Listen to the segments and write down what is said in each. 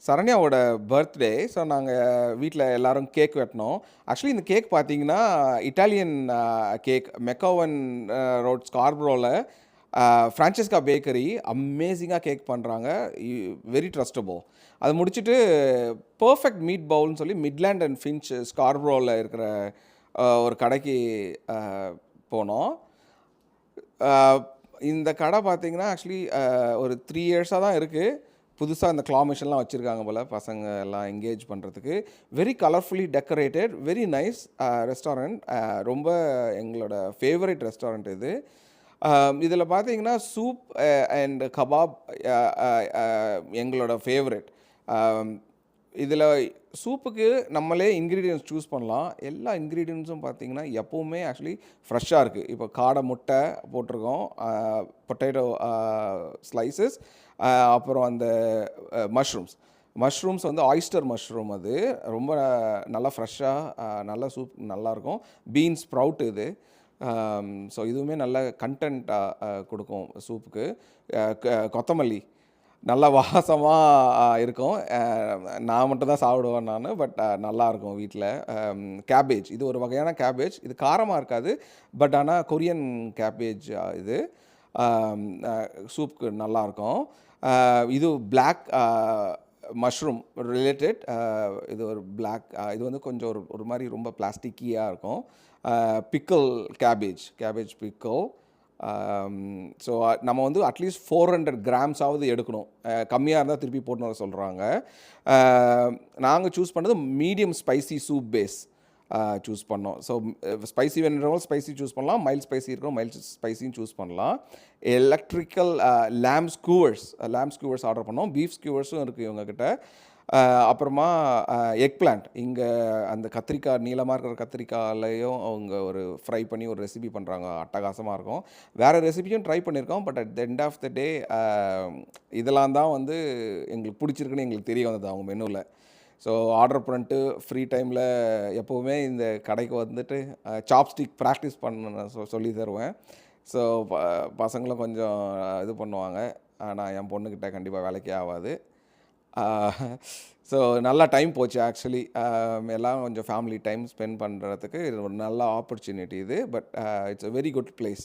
சரண்யாவோட birthday. So நாங்கள் வீட்டில் எல்லோரும் கேக் வெட்டினோம். ஆக்சுவலி இந்த கேக் பார்த்தீங்கன்னா இட்டாலியன் கேக் மெக்கோவன் ரோட் ஸ்கார்ப்ரோவில் ஃப்ரான்சிஸ்கா பேக்கரி அமேசிங்காக கேக் பண்ணுறாங்க. Very trustable. அதை முடிச்சுட்டு பர்ஃபெக்ட் மீட் பவுல்னு சொல்லி மிட்லேண்ட் அண்ட் ஃபின்ச் ஸ்கார்ப்ரோவில் இருக்கிற ஒரு கடைக்கு போனோம். இந்த கடை பார்த்தீங்கன்னா ஆக்சுவலி ஒரு 3 இயர்ஸாக தான் இருக்குது. புதுசாக இந்த க்ளா மிஷின்லாம் வச்சுருக்காங்க போல் பசங்க எல்லாம் என்கேஜ் பண்ணுறதுக்கு. Very colourfully decorated, very nice restaurant. ரொம்ப எங்களோட ஃபேவரட் ரெஸ்டாரண்ட் இது. இதில் பார்த்தீங்கன்னா சூப் அண்ட் கபாப் எங்களோட ஃபேவரட். இதில் சூப்புக்கு நம்மளே இன்க்ரீடியன்ட்ஸ் சூஸ் பண்ணலாம். எல்லா இன்க்ரீடியன்ட்ஸும் பார்த்திங்கன்னா எப்போவுமே ஆக்சுவலி ஃப்ரெஷ்ஷாக இருக்குது. இப்போ காடை முட்டை போட்டிருக்கோம், பொட்டேட்டோ ஸ்லைசஸ், அப்புறம் அந்த மஷ்ரூம்ஸ் வந்து ஆயிஸ்டர் மஷ்ரூம். அது ரொம்ப நல்லா ஃப்ரெஷ்ஷாக நல்ல சூப் நல்லாயிருக்கும். பீன்ஸ் ஸ்ப்ரவுட் இது. ஸோ இதுவுமே நல்ல கண்டென்ட்டாக கொடுக்கும் சூப்புக்கு. கொத்தமல்லி நல்லா வாசமாக இருக்கும். நான் மட்டும் தான் சாப்பிடுவேன் நான், பட் நல்லாயிருக்கும் வீட்டில். கேபேஜ், இது ஒரு வகையான கேபேஜ். இது காரமாக இருக்காது, பட் ஆனால் கொரியன் கேபேஜ் இது. சூப்புக்கு நல்லாயிருக்கும். இது பிளாக் மஷ்ரூம் ரிலேட்டட். இது ஒரு பிளாக், இது வந்து கொஞ்சம் ஒரு மாதிரி ரொம்ப பிளாஸ்டிக்கியாக இருக்கும். Pickle cabbage pickle. ஸோ நம்ம வந்து அட்லீஸ்ட் 400 கிராம்ஸாவது எடுக்கணும். கம்மியாக இருந்தால் திருப்பி போட்டுன்னு வர சொல்கிறாங்க. நாங்கள் சூஸ் பண்ணது medium spicy soup base choose பண்ணோம். ஸோ ஸ்பைசி வேணுன்றவங்க ஸ்பைசி சூஸ் பண்ணலாம், மைல்ட் ஸ்பைசி இருக்கும் மைல்ட் ஸ்பைசின்னு சூஸ் பண்ணலாம். எலக்ட்ரிக்கல் லேம்ப் ஸ்கூவர்ஸ் ஆர்டர் பண்ணோம். பீஃப் ஸ்கூவர்ஸும் இருக்குது இவங்கக்கிட்ட. அப்புறமா எக் பிளான்ட், இங்கே அந்த கத்திரிக்காய் நீளமாக இருக்கிற கத்திரிக்காயிலையும் அவங்க ஒரு ஃப்ரை பண்ணி ஒரு ரெசிபி பண்ணுறாங்க, அட்டகாசமாக இருக்கும். வேறு ரெசிபியும் ட்ரை பண்ணியிருக்கோம், but at the end of the day இதெல்லாம் தான் வந்து எங்களுக்கு பிடிச்சிருக்குன்னு எங்களுக்கு தெரிய வந்தது அவங்க மெனுவில். ஸோ ஆர்டர் பண்ணிட்டு ஃப்ரீ டைமில் எப்போவுமே இந்த கடைக்கு வந்துட்டு சாப்ஸ்டிக் ப்ராக்டிஸ் பண்ண சொல்லி தருவேன். ஸோ பசங்களும் கொஞ்சம் இது பண்ணுவாங்க. ஆனால் என் பொண்ணுக்கிட்ட கண்டிப்பாக வேலைக்கே ஆகாது. ஸோ நல்லா டைம் போச்சு ஆக்சுவலி. எல்லாம் கொஞ்சம் ஃபேமிலி டைம் ஸ்பெண்ட் பண்ணுறதுக்கு இது ஒரு நல்ல ஆப்பர்ச்சுனிட்டி இது. But it's a very good place.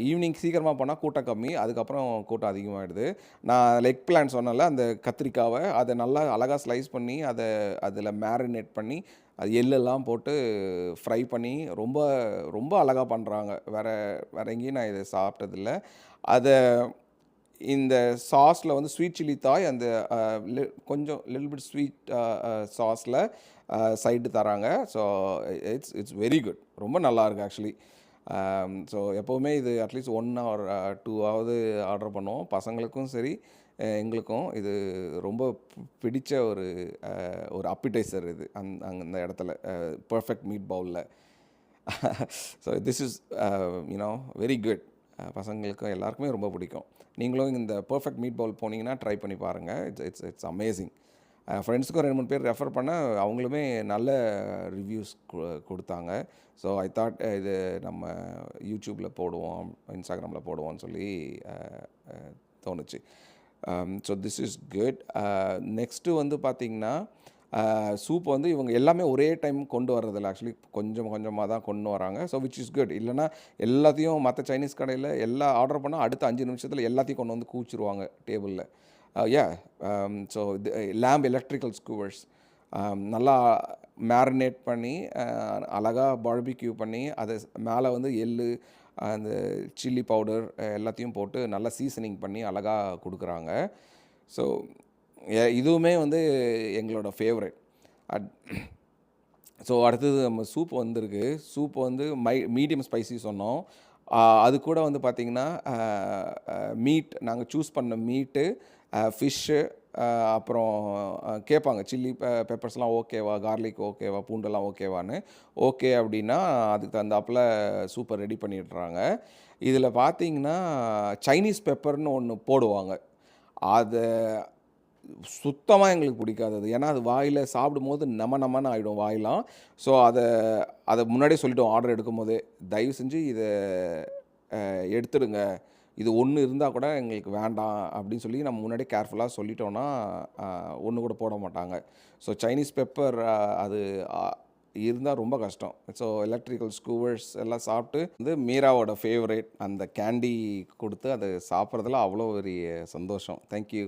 Evening சீக்கிரமாக போனால் கூட்டம் கம்மி, அதுக்கப்புறம் கூட்டம் அதிகமாகிடுது. நான் லெக் பிளான் சொன்னல, அந்த கத்திரிக்காவை அதை நல்லா அழகாக ஸ்லைஸ் பண்ணி அதில் மேரினேட் பண்ணி அது எள்ளெல்லாம் போட்டு ஃப்ரை பண்ணி ரொம்ப ரொம்ப அழகாக பண்ணுறாங்க. வேறு எங்கேயும் நான் இதை சாப்பிட்டதில்லை. அதை இந்த சாஸில் வந்து ஸ்வீட் சில்லி தாய் அந்த கொஞ்சம் லிட்டில் பிட் ஸ்வீட் சாஸில் சைடு தராங்க. So it's very good. ரொம்ப நல்லாயிருக்கு ஆக்சுவலி. ஸோ எப்போவுமே இது அட்லீஸ்ட் 1 or 2 ஆர்டர் பண்ணுவோம். பசங்களுக்கும் சரி எங்களுக்கும் இது ரொம்ப பிடிச்ச ஒரு அப்பிடைசர் இது அந்த இடத்துல, பர்ஃபெக்ட் மீட் பவுலில். So this is very good. பசங்களுக்கும் எல்லாருக்குமே ரொம்ப பிடிக்கும். நீங்களும் இந்த பர்ஃபெக்ட் மீட் பவுல் போனீங்கன்னா ட்ரை பண்ணி பாருங்கள். It's amazing. ஃப்ரெண்ட்ஸுக்கும் 2-3 பேர் ரெஃபர் பண்ண அவங்களுமே நல்ல ரிவ்யூஸ் கொடுத்தாங்க. ஸோ ஐ தாட் இது நம்ம யூடியூப்பில் போடுவோம், இன்ஸ்டாகிராமில் போடுவோம்னு சொல்லி தோணுச்சு. So this is good. Next வந்து பார்த்திங்கன்னா சூப் வந்து இவங்க எல்லாமே ஒரே டைம் கொண்டு வர்றதில்ல. ஆக்சுவலி கொஞ்சம் கொஞ்சமாக தான் கொண்டு வராங்க. So which is good. இல்லைனா எல்லாத்தையும் மற்ற சைனீஸ் கடையில் எல்லாம் ஆர்டர் பண்ணால் அடுத்த 5 நிமிஷத்தில் எல்லாத்தையும் கொண்டு வந்து கூச்சிருவாங்க டேபிளில். ஸோ லேம்ப் எலக்ட்ரிக்கல் ஸ்கூவர்ஸ் நல்லா மேரினேட் பண்ணி அழகாக பார்பிக்யூ பண்ணி அதை மேலே வந்து எள்ளு, அந்த சில்லி பவுடர் எல்லாத்தையும் போட்டு நல்லா சீசனிங் பண்ணி அழகாக கொடுக்குறாங்க. ஸோ இதுவுமே வந்து எங்களோட ஃபேவரட். ஸோ அடுத்தது நம்ம சூப் வந்திருக்கு. சூப் வந்து மீடியம் ஸ்பைசி சொன்னோம். அது கூட வந்து பார்த்திங்கன்னா மீட், நாங்கள் சூஸ் பண்ண மீட்டு, ஃபிஷ்ஷு, அப்புறம் கேட்பாங்க சில்லி பெப்பர்ஸ்லாம் ஓகேவா, கார்லிக் ஓகேவா, பூண்டெல்லாம் ஓகேவான்னு. ஓகே அப்படின்னா அதுக்கு தகுந்தாப்பில் சூப்பர் ரெடி பண்ணிடுறாங்க. இதில் பார்த்திங்கன்னா சைனீஸ் பெப்பர்னு ஒன்று போடுவாங்க. அதை சுத்தமாக எங்களுக்கு பிடிக்காதது. ஏன்னா அது வாயில் சாப்பிடும்போது நமன்னு ஆகிடும் வாயிலாம். ஸோ அதை முன்னாடியே சொல்லிவிட்டோம் ஆர்டர் எடுக்கும் போதே, தயவு செஞ்சு இதை எடுத்துடுங்க, இது ஒன்று இருந்தால் கூட எங்களுக்கு வேண்டாம் அப்படின்னு சொல்லி நம்ம முன்னாடியே கேர்ஃபுல்லாக சொல்லிட்டோன்னா ஒன்று கூட போட மாட்டாங்க. ஸோ சைனீஸ் பெப்பர் அது இருந்தால் ரொம்ப கஷ்டம். ஸோ எலக்ட்ரிக்கல் ஸ்கூவர்ஸ் எல்லாம் சாப்பிட்டு வந்து மீராவோட ஃபேவரேட் அந்த கேண்டி கொடுத்து அதை சாப்பிட்றதுல அவ்வளோ பெரிய சந்தோஷம். தேங்க்யூ.